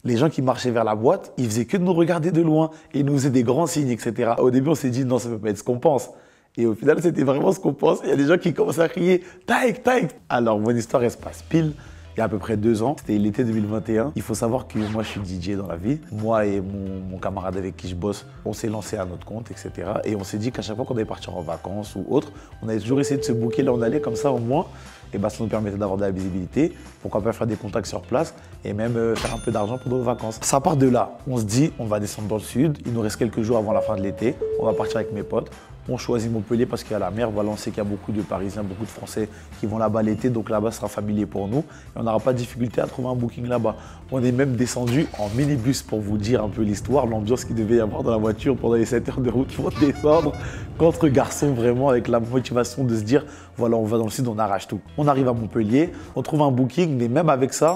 Les gens qui marchaient vers la boîte, ils faisaient que de nous regarder de loin et ils nous faisaient des grands signes, etc. Au début, on s'est dit non, ça ne peut pas être ce qu'on pense. Et au final, c'était vraiment ce qu'on pense. Il y a des gens qui commencent à crier « Taïk, Taïk !» Alors, mon histoire, elle se passe pile il y a à peu près 2 ans. C'était l'été 2021. Il faut savoir que moi, je suis DJ dans la vie. Moi et mon camarade avec qui je bosse, on s'est lancé à notre compte, etc. Et on s'est dit qu'à chaque fois qu'on allait partir en vacances ou autre, on avait toujours essayé de se booker là où on allait, comme ça au moins. Et bah, ça nous permettait d'avoir de la visibilité, pourquoi pas faire des contacts sur place et même faire un peu d'argent pour nos vacances. Ça part de là. On se dit, on va descendre dans le sud. Il nous reste quelques jours avant la fin de l'été. On va partir avec mes potes. On choisit Montpellier parce qu'il y a la mer. Voilà, on sait qu'il y a beaucoup de Parisiens, beaucoup de Français qui vont là-bas l'été. Donc là-bas, ce sera familier pour nous. Et on n'aura pas de difficulté à trouver un booking là-bas. On est même descendu en minibus pour vous dire un peu l'histoire, l'ambiance qu'il devait y avoir dans la voiture pendant les 7 heures de route pour descendre. Qu'entre garçons, vraiment, avec la motivation de se dire, voilà, on va dans le sud, on arrache tout. On arrive à Montpellier, on trouve un booking, mais même avec ça,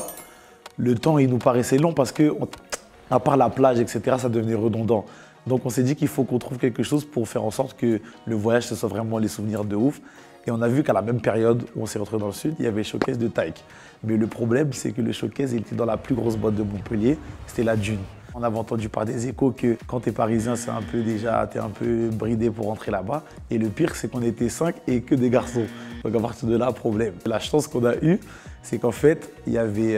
le temps, il nous paraissait long parce que, à part la plage, etc., ça devenait redondant. Donc on s'est dit qu'il faut qu'on trouve quelque chose pour faire en sorte que le voyage, ce soit vraiment les souvenirs de ouf. Et on a vu qu'à la même période où on s'est retrouvé dans le sud, il y avait le showcase de Taïk. Mais le problème, c'est que le showcase, il était dans la plus grosse boîte de Montpellier, c'était la Dune. On avait entendu par des échos que quand t'es parisien, c'est un peu déjà, t'es un peu bridé pour rentrer là-bas. Et le pire, c'est qu'on était 5 et que des garçons. Donc à partir de là, problème. La chance qu'on a eue, c'est qu'en fait, il y avait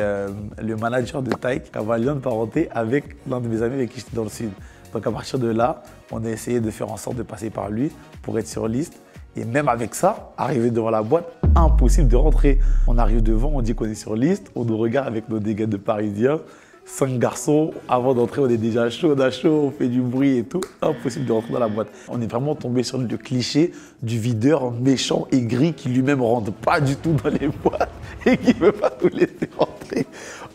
le manager de Taïk qui avait un lien de parenté avec l'un de mes amis avec qui j'étais dans le sud. Donc à partir de là, on a essayé de faire en sorte de passer par lui pour être sur liste. Et même avec ça, arrivé devant la boîte, impossible de rentrer. On arrive devant, on dit qu'on est sur liste, on nous regarde avec nos dégâts de Parisiens. 5 garçons, avant d'entrer, on est déjà chaud, on a chaud, on fait du bruit et tout. Impossible de rentrer dans la boîte. On est vraiment tombé sur le cliché du videur méchant et gris qui lui-même rentre pas du tout dans les boîtes et qui ne veut pas nous laisser rentrer.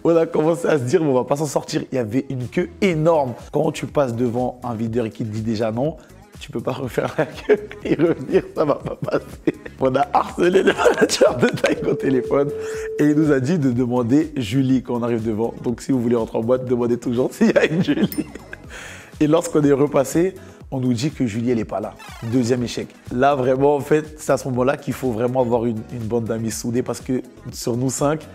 On a commencé à se dire, mais on va pas s'en sortir. Il y avait une queue énorme. Quand tu passes devant un videur et qu'il te dit déjà non, tu peux pas refaire la queue et revenir, ça va pas passer. On a harcelé le manager de Taïk au téléphone et il nous a dit de demander Julie quand on arrive devant. Donc si vous voulez rentrer en boîte, demandez toujours s'il y a une Julie. Et lorsqu'on est repassé, on nous dit que Julie, elle n'est pas là. Deuxième échec. Là, vraiment, en fait, c'est à ce moment-là qu'il faut vraiment avoir une bande d'amis soudés parce que sur nous 5,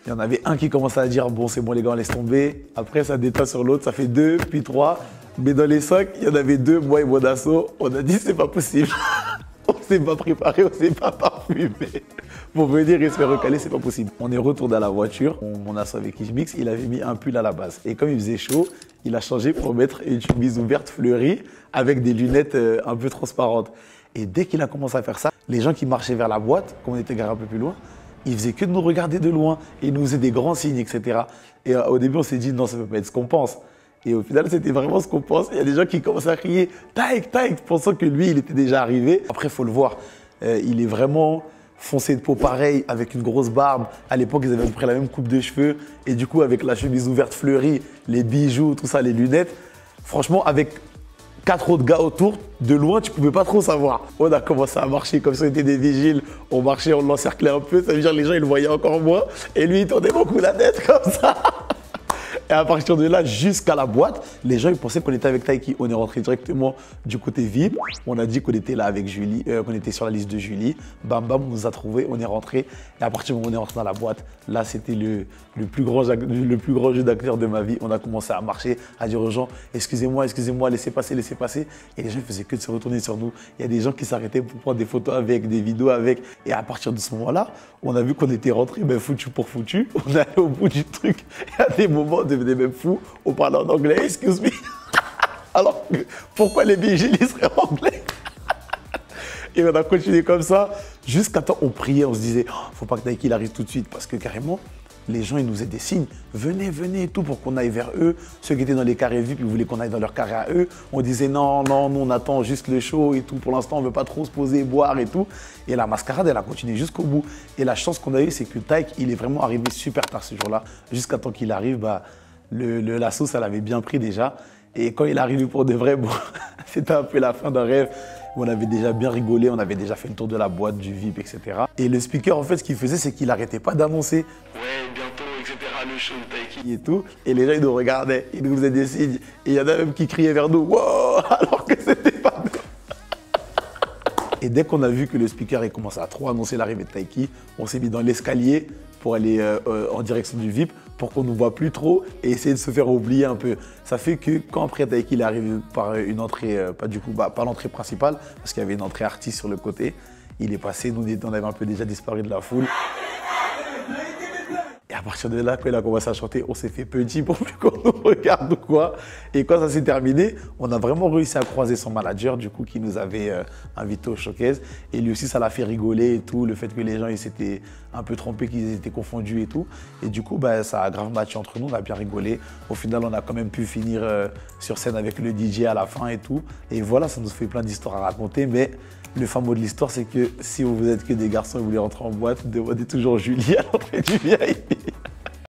il y en avait un qui commençait à dire « Bon, c'est bon les gars, on laisse tomber ». Après, ça déteint sur l'autre, ça fait 2, puis 3. Mais dans les 5, il y en avait 2, moi et mon asso. On a dit « C'est pas possible ». On s'est pas préparé, on s'est pas parfumé. Pour venir et se faire recaler, c'est pas possible. On est retourné à la voiture. Mon asso avec qui je mixe, il avait mis un pull à la base. Et comme il faisait chaud, il a changé pour mettre une chemise ouverte fleurie avec des lunettes un peu transparentes. Et dès qu'il a commencé à faire ça, les gens qui marchaient vers la boîte, quand on était garé un peu plus loin, ils faisaient que de nous regarder de loin et ils nous faisaient des grands signes, etc. Et au début, on s'est dit non, ça peut pas être ce qu'on pense. Et au final, c'était vraiment ce qu'on pense. Il y a des gens qui commençaient à crier « Taïk, Taïk !» pensant que lui, il était déjà arrivé. Après, il faut le voir. Il est vraiment foncé de peau pareil, avec une grosse barbe. À l'époque, ils avaient à peu près la même coupe de cheveux. Et du coup, avec la chemise ouverte fleurie, les bijoux, tout ça, les lunettes. Franchement, avec 4 autres gars autour, de loin, tu pouvais pas trop savoir. On a commencé à marcher comme si on était des vigiles. On marchait, on l'encerclait un peu. Ça veut dire que les gens, ils le voyaient encore moins. Et lui, il tournait beaucoup la tête comme ça. Et à partir de là, jusqu'à la boîte, les gens ils pensaient qu'on était avec Taïki. On est rentré directement du côté VIP. On a dit qu'on était là avec Julie, qu'on était sur la liste de Julie. Bam bam, on nous a trouvés, on est rentré. Et à partir du moment où on est rentré dans la boîte, là c'était le plus grand jeu d'acteur de ma vie. On a commencé à marcher, à dire aux gens excusez-moi, excusez-moi, laissez passer, laissez passer. Et les gens ils faisaient que de se retourner sur nous. Il y a des gens qui s'arrêtaient pour prendre des photos avec, des vidéos avec. Et à partir de ce moment-là, on a vu qu'on était rentré, ben, foutu pour foutu. On est allé au bout du truc. Il y a des moments, on devenait même fou. On parlait en anglais, excuse me. Alors, pourquoi les vigiles ils seraient anglais? Et on a continué comme ça jusqu'à temps on priait, on se disait oh, faut pas que Taïki arrive tout de suite parce que carrément les gens ils nous faisaient des signes, venez, venez et tout pour qu'on aille vers eux. Ceux qui étaient dans les carrés VIP, ils voulaient qu'on aille dans leur carré à eux. On disait non, non, nous on attend juste le show et tout. Pour l'instant on veut pas trop se poser, boire et tout. Et la mascarade elle a continué jusqu'au bout. Et la chance qu'on a eue c'est que Taïk il est vraiment arrivé super tard ce jour-là. Jusqu'à temps qu'il arrive, bah, la sauce elle avait bien pris déjà. Et quand il est arrivé pour de vrai, bon, c'était un peu la fin d'un rêve. On avait déjà bien rigolé, on avait déjà fait le tour de la boîte, du VIP, etc. Et le speaker, en fait, ce qu'il faisait, c'est qu'il n'arrêtait pas d'annoncer « Ouais, bientôt, etc., le show de Taïki et tout ». Et les gens, ils nous regardaient, ils nous faisaient des signes. Et il y en a même qui criaient vers nous « Wow !» alors que c'était pas nous. Et dès qu'on a vu que le speaker commençait à trop annoncer l'arrivée de Taïki, on s'est mis dans l'escalier pour aller en direction du VIP. pour qu'on ne nous voit plus trop et essayer de se faire oublier un peu. Ça fait que quand Prêt Avec il est arrivé par une entrée, pas l'entrée principale, parce qu'il y avait une entrée artiste sur le côté, il est passé, nous on avait un peu déjà disparu de la foule. Et à partir de là, quand il a commencé à chanter, on s'est fait petit pour plus qu'on nous regarde ou quoi. Et quand ça s'est terminé, on a vraiment réussi à croiser son manager, du coup, qui nous avait invités au showcase. Et lui aussi, ça l'a fait rigoler et tout, le fait que les gens, ils s'étaient un peu trompés, qu'ils étaient confondus et tout. Et du coup, bah, ça a grave matché entre nous, on a bien rigolé. Au final, on a quand même pu finir sur scène avec le DJ à la fin et tout. Et voilà, ça nous fait plein d'histoires à raconter, mais le fin mot de l'histoire, c'est que si vous êtes que des garçons et vous voulez rentrer en boîte, demandez toujours Julie à l'entrée du VIP.